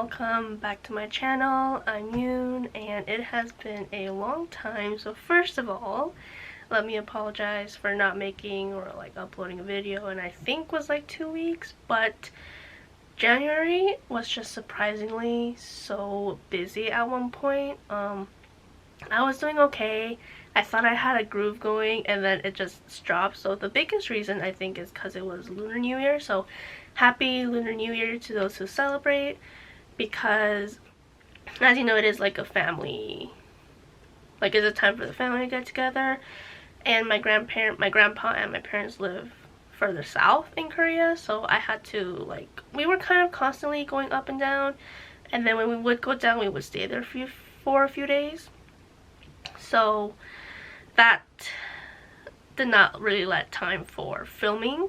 welcome back to my channel. I'm Yoon and it has been a long time, so first of all, let me apologize for not making or uploading a video, and I think was 2 weeks, but January was just surprisingly so busy at one point. I was doing okay. I thought I had a groove going and then it just dropped. So the biggest reason I think is because it was Lunar New Year. So happy Lunar New Year to those who celebrate, because as you know, it is like a family, it's a time for the family to get together. And my grandpa and my parents live further south in Korea, so I had to we were kind of constantly going up and down, and then when we would go down we would stay there for a few days. So that did not really let time for filming,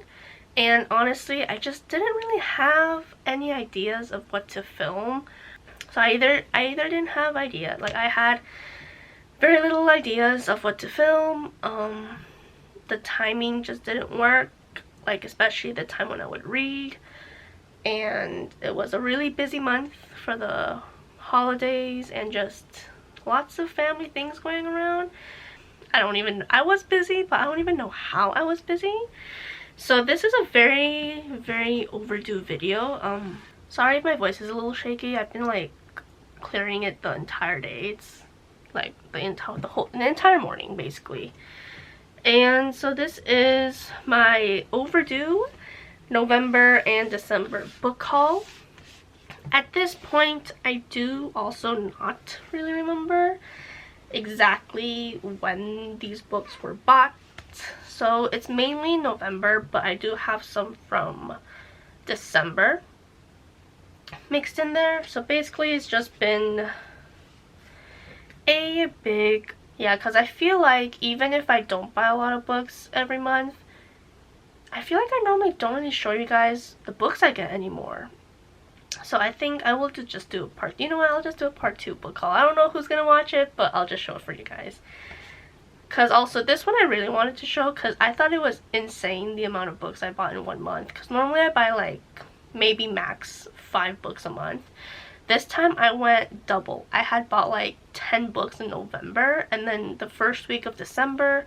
and honestly I just didn't really have any ideas of what to film. So I either didn't have ideas, I had very little ideas of what to film. The timing just didn't work, especially the time when I would read, and it was a really busy month for the holidays and just lots of family things going around. I was busy, but I don't even know how I was busy. So this is a very overdue video. Sorry if my voice is a little shaky. I've been clearing it the entire day. It's the entire morning basically. And so this is my overdue November and December book haul. At this point I do also not really remember exactly when these books were bought, so it's mainly November, but I do have some from December mixed in there. So basically it's just been a big, because I feel like even if I don't buy a lot of books every month, I feel like I normally don't really show you guys the books I get anymore. So I think I will just do a part, I'll just do a part 2 book haul. I don't know who's gonna watch it, but I'll just show it for you guys. Because also this one I really wanted to show, because I thought it was insane the amount of books I bought in 1 month. Because normally I buy maybe max 5 books a month. This time I went double. I had bought 10 books in November, and then the first week of December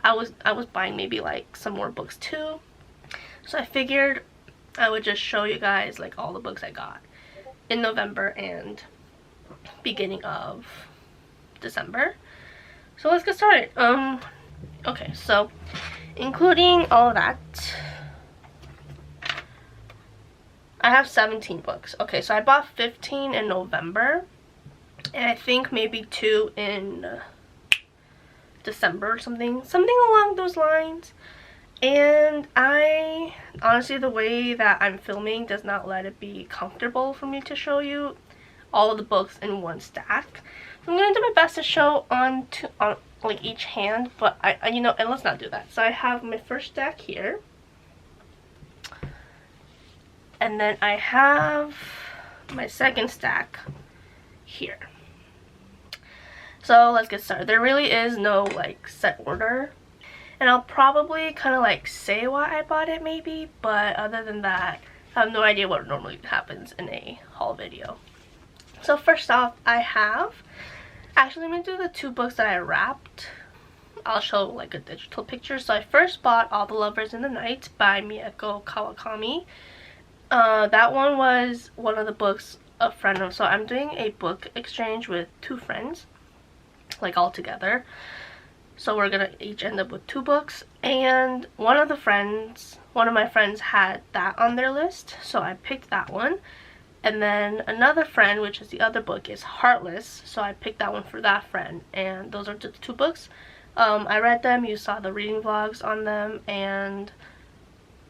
I was buying maybe some more books too. So I figured I would just show you guys all the books I got in November and beginning of December. So let's get started. Okay, so including all of that, I have 17 books. Okay, so I bought 15 in November, and I think maybe 2 in December or something along those lines. And I honestly, the way that I'm filming does not let it be comfortable for me to show you all of the books in one stack. So I'm gonna do my best to show on each hand, but and let's not do that. So I have my first stack here, and then I have my second stack here. So let's get started. There really is no set order, and I'll probably kind of say why I bought it maybe, but other than that I have no idea what normally happens in a haul video. So first off, I have, actually I'm going to do the 2 books that I wrapped. I'll show a digital picture. So I first bought All the Lovers in the Night by Mieko Kawakami. That one was one of the books a friend of, so I'm doing a book exchange with 2 friends, all together. So we're gonna each end up with 2 books, and one of my friends had that on their list, so I picked that one. And then another friend, which is the other book, is Heartless, so I picked that one for that friend. And those are the 2 books. I read them, you saw the reading vlogs on them, and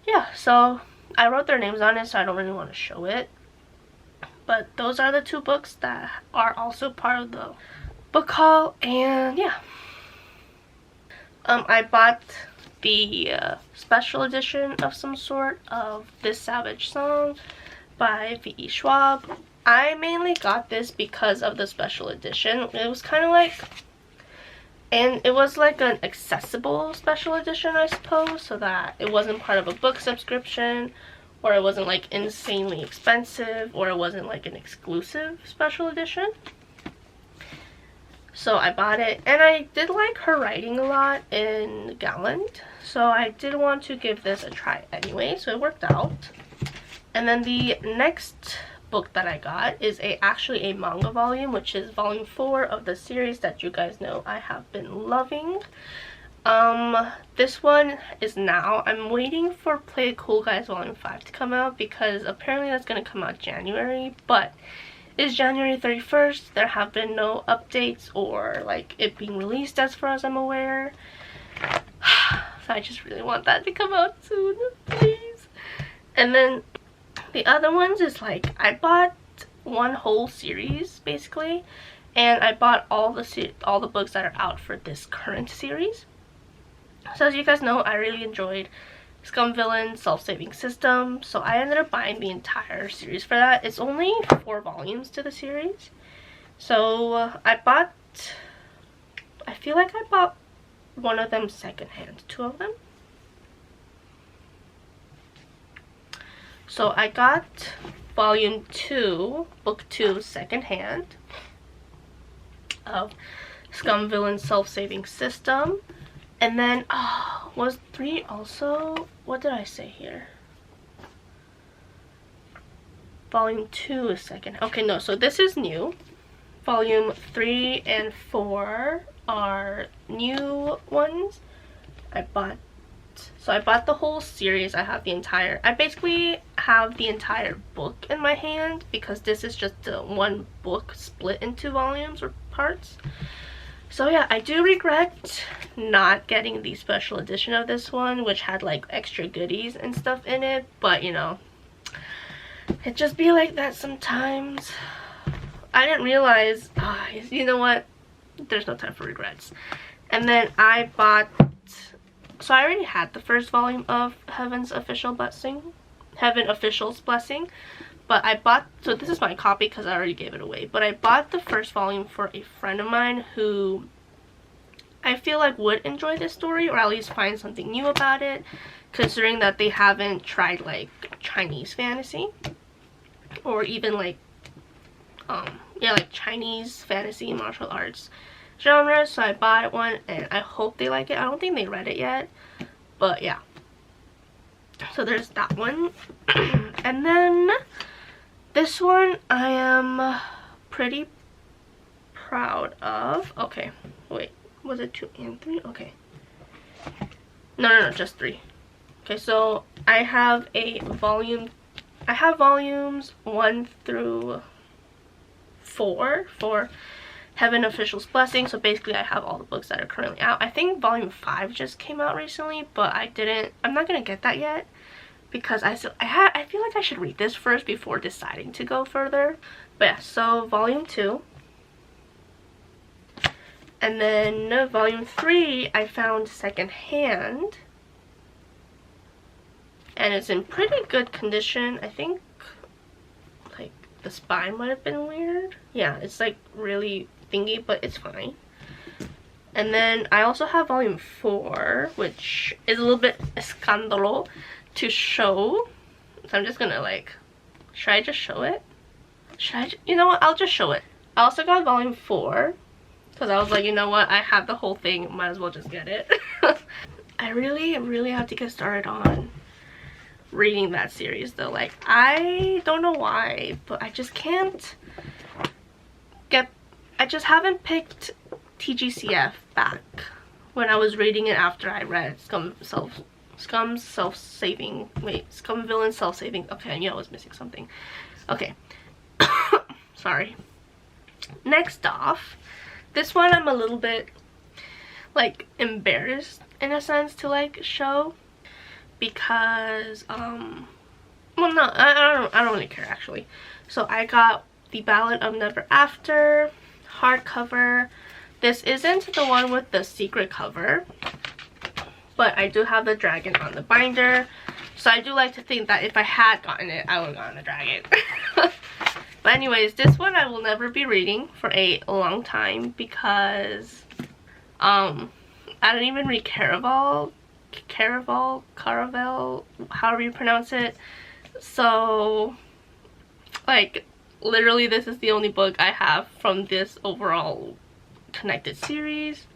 yeah, so I wrote their names on it, so I don't really want to show it. But those are the 2 books that are also part of the book haul, and yeah. I bought the special edition of some sort of This Savage Song by V.E. Schwab. I mainly got this because of the special edition. It was kind of and it was an accessible special edition, I suppose, so that it wasn't part of a book subscription or it wasn't like insanely expensive, or it wasn't like an exclusive special edition. So I bought it, and I did like her writing a lot in Gallant, so I did want to give this a try anyway, so it worked out. And then the next book that I got is actually a manga volume, which is volume 4 of the series that you guys know I have been loving. This one is now, I'm waiting for Play It Cool Guys volume 5 to come out, because apparently that's going to come out January, but it's January 31st. There have been no updates or like it being released as far as I'm aware. So I just really want that to come out soon, please. And then the other ones is like, I bought one whole series basically, and I bought all the books that are out for this current series. So as you guys know, I really enjoyed Scum Villain Self-Saving System, so I ended up buying the entire series for that. It's only 4 volumes to the series. So I feel like I bought one of them secondhand, 2 of them. So I got volume 2, book 2 secondhand of Scum Villain Self-Saving System. And then, was 3 also? What did I say here? Volume 2 is second. Okay, no, so this is new. Volume 3 and 4 are new ones. I bought the whole series. I basically have the entire book in my hand, because this is just one book split into volumes or parts. So yeah, I do regret not getting the special edition of this one, which had like extra goodies and stuff in it, but you know, it just be like that sometimes. I didn't realize, you know what, there's no time for regrets. And then I bought, so I already had the first volume of Heaven Official's Blessing, but I bought, so this is my copy because I already gave it away, but I bought the first volume for a friend of mine who I feel like would enjoy this story, or at least find something new about it, considering that they haven't tried like Chinese fantasy, or even like yeah, like Chinese fantasy martial arts genres. So I bought one, and I hope they like it. I don't think they read it yet, but yeah, so there's that one. And then this one I am pretty proud of. Okay, wait, was it 2 and 3? Okay, no, just 3. Okay, so I have volumes 1 through 4 for Heaven Official's Blessing. So basically I have all the books that are currently out. I think volume 5 just came out recently, but I'm not gonna get that yet, because I feel like I should read this first before deciding to go further. But yeah, so volume 2. And then volume 3 I found secondhand, and it's in pretty good condition. I think like the spine might have been weird. Yeah, it's like really thingy, but it's fine. And then I also have volume 4, which is a little bit escandalo to show, so I'm just gonna like, should I just show it? You know what, I'll just show it. I also got volume 4 because I was like, you know what, I have the whole thing, might as well just get it. I really have to get started on reading that series though. Like, I don't know why, but I just haven't picked TGCF back when I was reading it after I read Scum Villain Self-Saving. Okay, I knew I was missing something. Okay. Sorry. Next off, this one I'm a little bit like embarrassed in a sense to like show, because well, no, I don't really care actually. So I got The Ballad of Never After hardcover. This isn't the one with the secret cover, but I do have the dragon on the binder, so I do like to think that if I had gotten it, I would have gotten the dragon. But anyways, this one I will never be reading for a long time, because I don't even read Caraval, however you pronounce it. So like literally this is the only book I have from this overall connected series.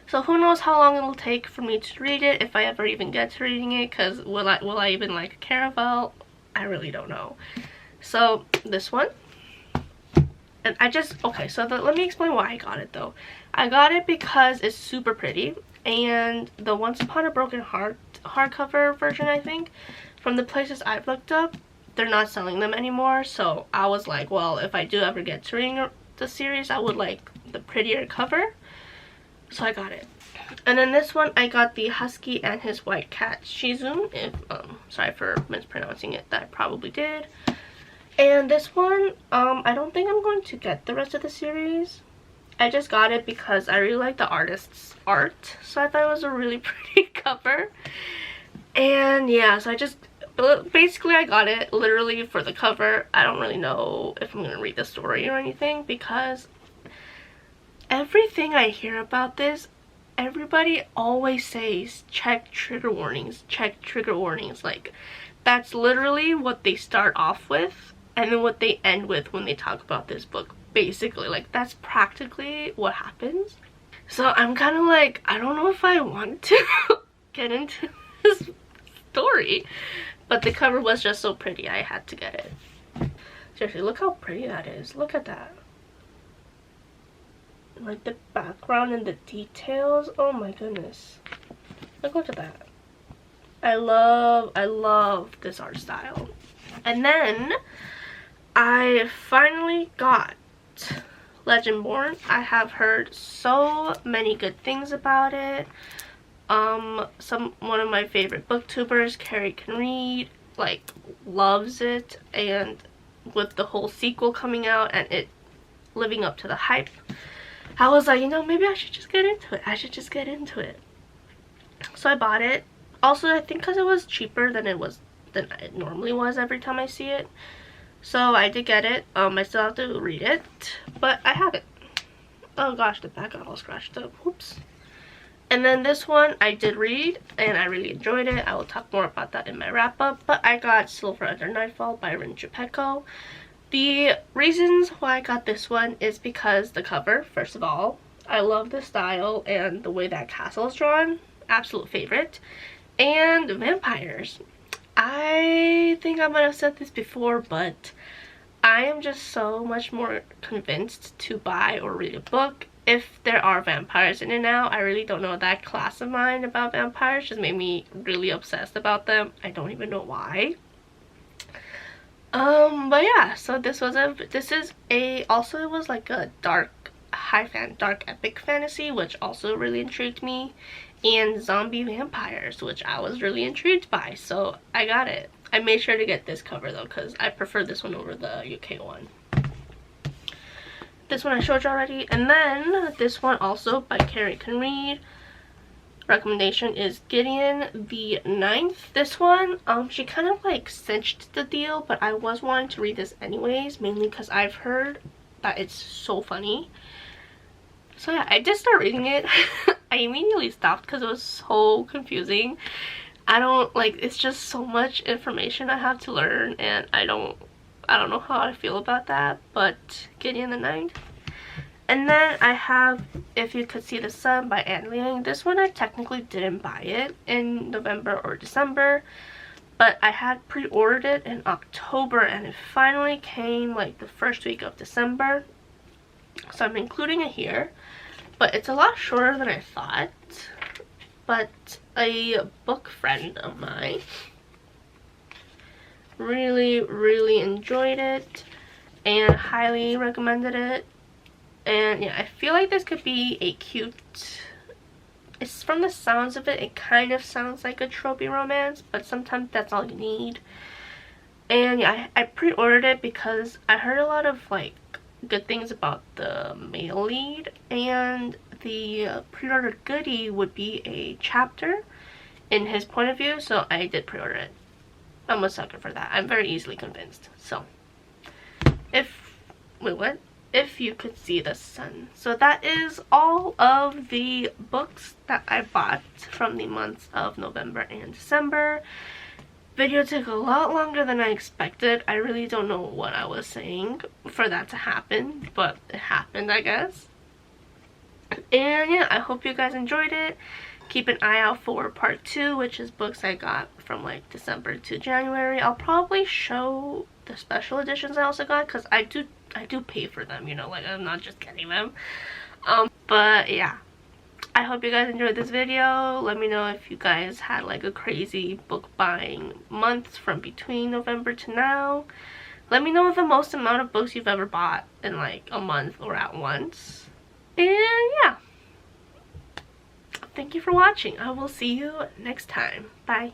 So who knows how long it'll take for me to read it, if I ever even get to reading it, because will I even like Caravel? I really don't know. So this one, and okay, so let me explain why I got it though. I got it because it's super pretty, and the Once Upon a Broken Heart hardcover version, I think, from the places I've looked up, they're not selling them anymore. So I was like, well, if I do ever get to reading the series, I would like the prettier cover. So I got it. And then this one, I got the Husky and His White Cat Shih Tzu. If sorry for mispronouncing it, that I probably did. And this one, I don't think I'm going to get the rest of the series. I just got it because I really like the artist's art, so I thought it was a really pretty cover. And yeah, so basically I got it literally for the cover. I don't really know if I'm gonna read the story or anything, because everything I hear about this, everybody always says check trigger warnings, check trigger warnings. Like, that's literally what they start off with and then what they end with when they talk about this book, basically. Like, that's practically what happens. So I'm kind of like, I don't know if I want to get into this story, but the cover was just so pretty, I had to get it. Seriously, look how pretty that is. Look at that. Like the background and the details, oh my goodness, look at that. I love this art style. And then I finally got Legendborn. I have heard so many good things about it. One of my favorite booktubers, Carrie Can Read, like loves it, and with the whole sequel coming out and it living up to the hype, I was like, you know, maybe I should just get into it. So I bought it. Also, I think because it was cheaper than it normally was every time I see it. So I did get it. I still have to read it, but I have it. Oh gosh, the back got all scratched up. Oops. And then this one I did read, and I really enjoyed it. I will talk more about that in my wrap up. But I got Silver Under Nightfall by Rin Chupeco. The reasons why I got this one is because the cover, first of all. I love the style and the way that castle is drawn. Absolute favorite. And vampires. I think I might have said this before, but I am just so much more convinced to buy or read a book if there are vampires in it now. I really don't know, that class of mine about vampires just made me really obsessed about them. I don't even know why. But yeah, so it was like a dark epic fantasy, which also really intrigued me, and zombie vampires, which I was really intrigued by, so I got it. I made sure to get this cover though, because I prefer this one over the UK one. This one I showed you already. And then this one also by Carrie Can Read. Recommendation is Gideon the Ninth. This one, she kind of like cinched the deal, but I was wanting to read this anyways, mainly because I've heard that it's so funny. So yeah, I did start reading it. I immediately stopped because it was so confusing. It's just so much information I have to learn, and I don't know how I feel about that, but Gideon the Ninth. And then I have If You Could See the Sun by Anne Liang. This one I technically didn't buy it in November or December, but I had pre-ordered it in October, and it finally came like the first week of December. So I'm including it here, but it's a lot shorter than I thought. But a book friend of mine really enjoyed it and highly recommended it. And yeah, I feel like this could be a cute, it's from the sounds of it, it kind of sounds like a tropey romance, but sometimes that's all you need. And yeah, I pre-ordered it because I heard a lot of like good things about the male lead, and the pre-ordered goodie would be a chapter in his point of view, so I did pre-order it. I'm a sucker for that. I'm very easily convinced. So If You Could See the Sun. So that is all of the books that I bought from the months of November and December. Video took a lot longer than I expected. I really don't know what I was saying for that to happen, but it happened, I guess. And yeah, I hope you guys enjoyed it. Keep an eye out for part 2, which is books I got from like December to January. I'll probably show the special editions I also got, because I do pay for them, you know, like I'm not just getting them. But yeah, I hope you guys enjoyed this video. Let me know if you guys had like a crazy book buying month from between November to now. Let me know the most amount of books you've ever bought in like a month or at once. And yeah, thank you for watching. I will see you next time. Bye.